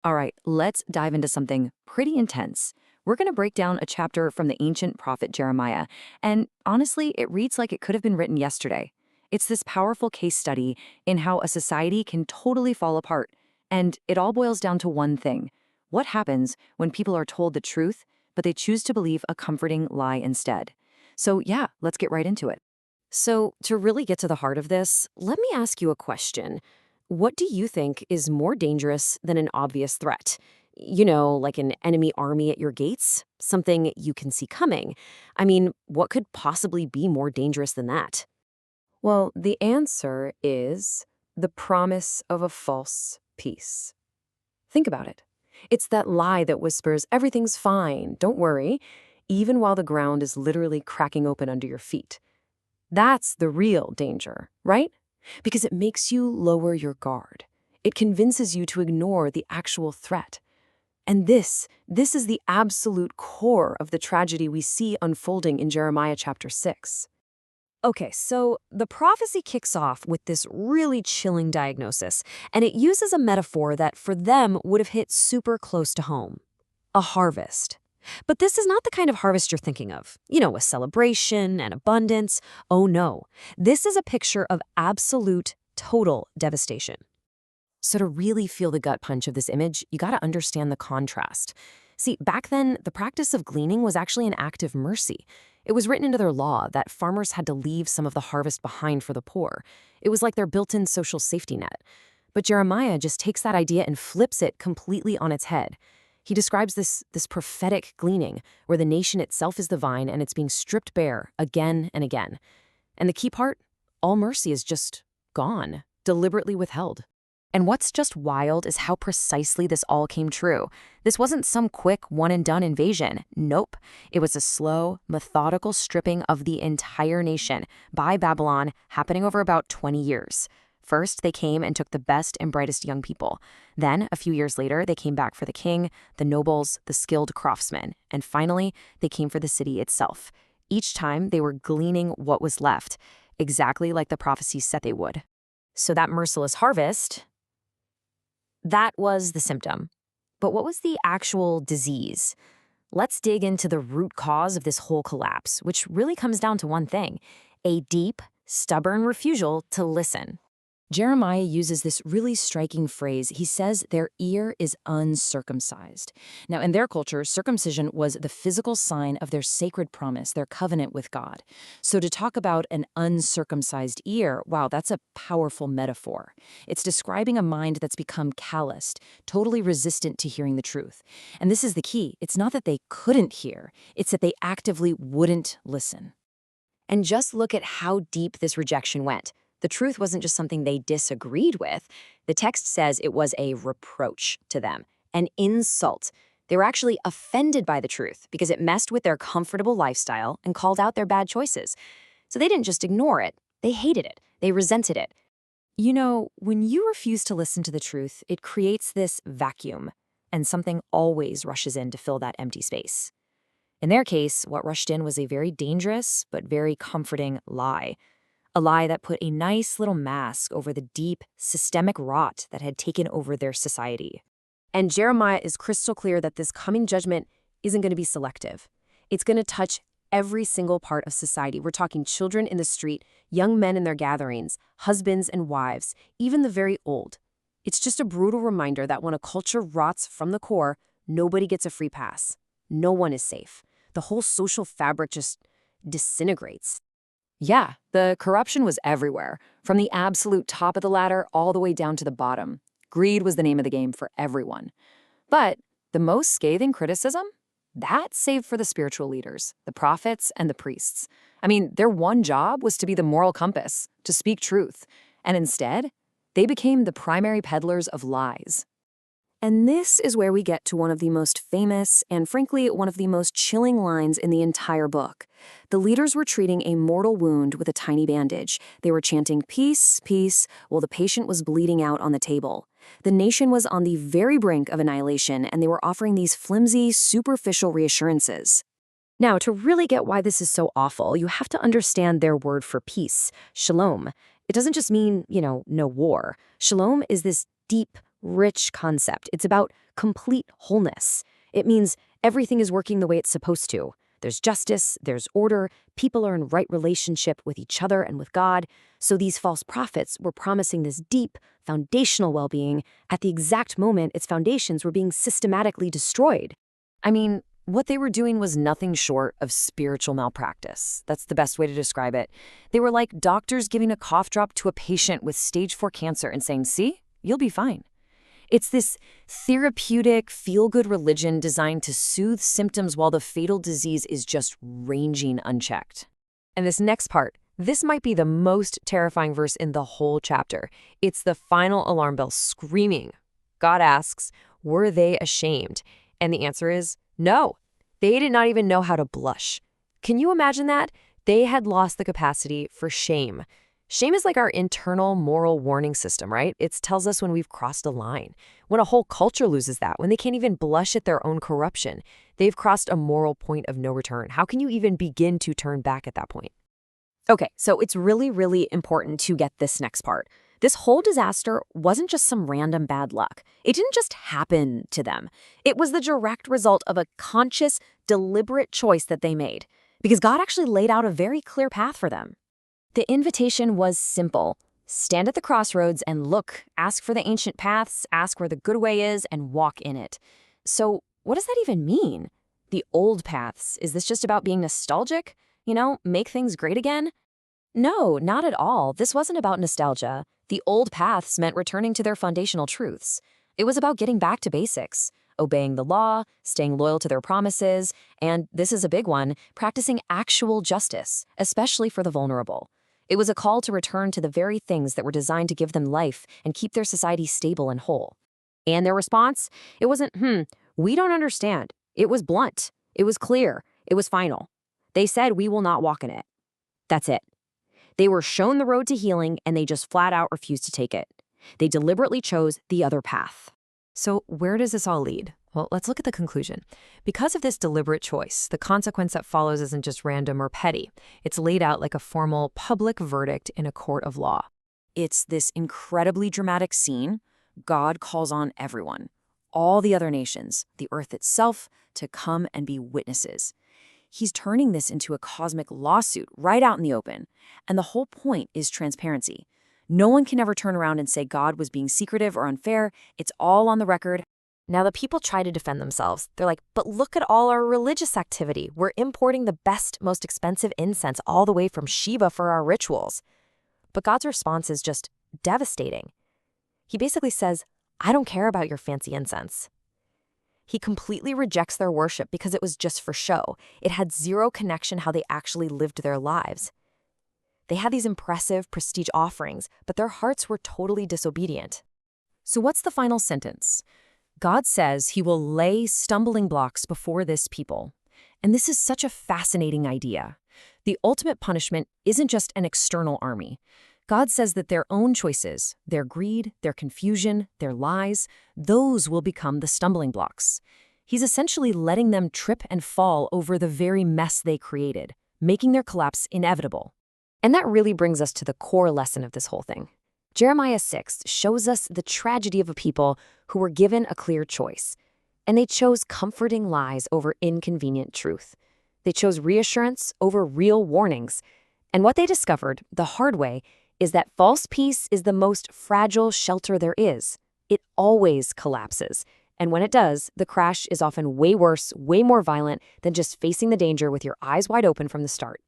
All right, let's dive into something pretty intense. We're going to break down a chapter from the ancient prophet Jeremiah, and honestly, it reads like it could have been written yesterday. It's this powerful case study in how a society can totally fall apart, and it all boils down to one thing. What happens when people are told the truth, but they choose to believe a comforting lie instead? So, yeah, let's get right into it. So, to really get to the heart of this, let me ask you a question. What do you think is more dangerous than an obvious threat? Like an enemy army at your gates? Something you can see coming. I mean, what could possibly be more dangerous than that? Well, the answer is the promise of a false peace. Think about it. It's that lie that whispers, everything's fine, don't worry, even while the ground is literally cracking open under your feet. That's the real danger, right? Because it makes you lower your guard. It convinces you to ignore the actual threat. And this is the absolute core of the tragedy we see unfolding in Jeremiah chapter 6. Okay, so the prophecy kicks off with this really chilling diagnosis, and it uses a metaphor that for them would have hit super close to home. A harvest. But this is not the kind of harvest you're thinking of. A celebration and abundance. Oh no. This is a picture of absolute, total devastation. So to really feel the gut punch of this image, you gotta understand the contrast. See, back then, the practice of gleaning was actually an act of mercy. It was written into their law that farmers had to leave some of the harvest behind for the poor. It was like their built-in social safety net. But Jeremiah just takes that idea and flips it completely on its head. He describes this prophetic gleaning, where the nation itself is the vine and it's being stripped bare again and again. And the key part? All mercy is just gone, deliberately withheld. And what's just wild is how precisely this all came true. This wasn't some quick one-and-done invasion. Nope. It was a slow, methodical stripping of the entire nation by Babylon, happening over about 20 years. First, they came and took the best and brightest young people. Then, a few years later, they came back for the king, the nobles, the skilled craftsmen. And finally, they came for the city itself. Each time, they were gleaning what was left, exactly like the prophecies said they would. So that merciless harvest, that was the symptom. But what was the actual disease? Let's dig into the root cause of this whole collapse, which really comes down to one thing: a deep, stubborn refusal to listen. Jeremiah uses this really striking phrase. He says their ear is uncircumcised. Now, in their culture, circumcision was the physical sign of their sacred promise, their covenant with God. So to talk about an uncircumcised ear, wow, that's a powerful metaphor. It's describing a mind that's become calloused, totally resistant to hearing the truth. And this is the key. It's not that they couldn't hear, it's that they actively wouldn't listen. And just look at how deep this rejection went. The truth wasn't just something they disagreed with. The text says it was a reproach to them, an insult. They were actually offended by the truth because it messed with their comfortable lifestyle and called out their bad choices. So they didn't just ignore it, they hated it, they resented it. When you refuse to listen to the truth, it creates this vacuum, and something always rushes in to fill that empty space. In their case, what rushed in was a very dangerous but very comforting lie. A lie that put a nice little mask over the deep, systemic rot that had taken over their society. And Jeremiah is crystal clear that this coming judgment isn't going to be selective. It's going to touch every single part of society. We're talking children in the street, young men in their gatherings, husbands and wives, even the very old. It's just a brutal reminder that when a culture rots from the core, nobody gets a free pass. No one is safe. The whole social fabric just disintegrates. Yeah, the corruption was everywhere, from the absolute top of the ladder all the way down to the bottom. Greed was the name of the game for everyone. But the most scathing criticism? That's saved for the spiritual leaders, the prophets and the priests. I mean, their one job was to be the moral compass, to speak truth. And instead, they became the primary peddlers of lies. And this is where we get to one of the most famous and, frankly, one of the most chilling lines in the entire book. The leaders were treating a mortal wound with a tiny bandage. They were chanting, "Peace, peace," while the patient was bleeding out on the table. The nation was on the very brink of annihilation, and they were offering these flimsy, superficial reassurances. Now, to really get why this is so awful, you have to understand their word for peace, shalom. It doesn't just mean, no war. Shalom is this deep, rich concept. It's about complete wholeness. It means everything is working the way it's supposed to. There's justice, there's order, people are in right relationship with each other and with God. So these false prophets were promising this deep, foundational well-being at the exact moment its foundations were being systematically destroyed. I mean, what they were doing was nothing short of spiritual malpractice. That's the best way to describe it. They were like doctors giving a cough drop to a patient with stage 4 cancer and saying, see, you'll be fine. It's this therapeutic, feel-good religion designed to soothe symptoms while the fatal disease is just raging unchecked. And this next part, this might be the most terrifying verse in the whole chapter. It's the final alarm bell screaming. God asks, were they ashamed? And the answer is no. They did not even know how to blush. Can you imagine that? They had lost the capacity for shame. Shame is like our internal moral warning system, right? It tells us when we've crossed a line. When a whole culture loses that, when they can't even blush at their own corruption, they've crossed a moral point of no return. How can you even begin to turn back at that point? Okay, so it's really, really important to get this next part. This whole disaster wasn't just some random bad luck. It didn't just happen to them. It was the direct result of a conscious, deliberate choice that they made, because God actually laid out a very clear path for them. The invitation was simple. Stand at the crossroads and look, ask for the ancient paths, ask where the good way is, and walk in it. So what does that even mean? The old paths, is this just about being nostalgic? Make things great again? No, not at all. This wasn't about nostalgia. The old paths meant returning to their foundational truths. It was about getting back to basics, obeying the law, staying loyal to their promises, and, this is a big one, practicing actual justice, especially for the vulnerable. It was a call to return to the very things that were designed to give them life and keep their society stable and whole. And their response? It wasn't, we don't understand. It was blunt. It was clear. It was final. They said, we will not walk in it. That's it. They were shown the road to healing, and they just flat out refused to take it. They deliberately chose the other path. So where does this all lead? Well, let's look at the conclusion. Because of this deliberate choice, the consequence that follows isn't just random or petty. It's laid out like a formal public verdict in a court of law. It's this incredibly dramatic scene. God calls on everyone, all the other nations, the earth itself, to come and be witnesses. He's turning this into a cosmic lawsuit right out in the open. And the whole point is transparency. No one can ever turn around and say God was being secretive or unfair. It's all on the record. Now the people try to defend themselves. They're like, but look at all our religious activity. We're importing the best, most expensive incense all the way from Sheba for our rituals. But God's response is just devastating. He basically says, I don't care about your fancy incense. He completely rejects their worship because it was just for show. It had zero connection how they actually lived their lives. They had these impressive, prestige offerings, but their hearts were totally disobedient. So what's the final sentence? God says he will lay stumbling blocks before this people. And this is such a fascinating idea. The ultimate punishment isn't just an external army. God says that their own choices, their greed, their confusion, their lies, those will become the stumbling blocks. He's essentially letting them trip and fall over the very mess they created, making their collapse inevitable. And that really brings us to the core lesson of this whole thing. Jeremiah 6 shows us the tragedy of a people who were given a clear choice, and they chose comforting lies over inconvenient truth. They chose reassurance over real warnings. And what they discovered, the hard way, is that false peace is the most fragile shelter there is. It always collapses. And when it does, the crash is often way worse, way more violent than just facing the danger with your eyes wide open from the start.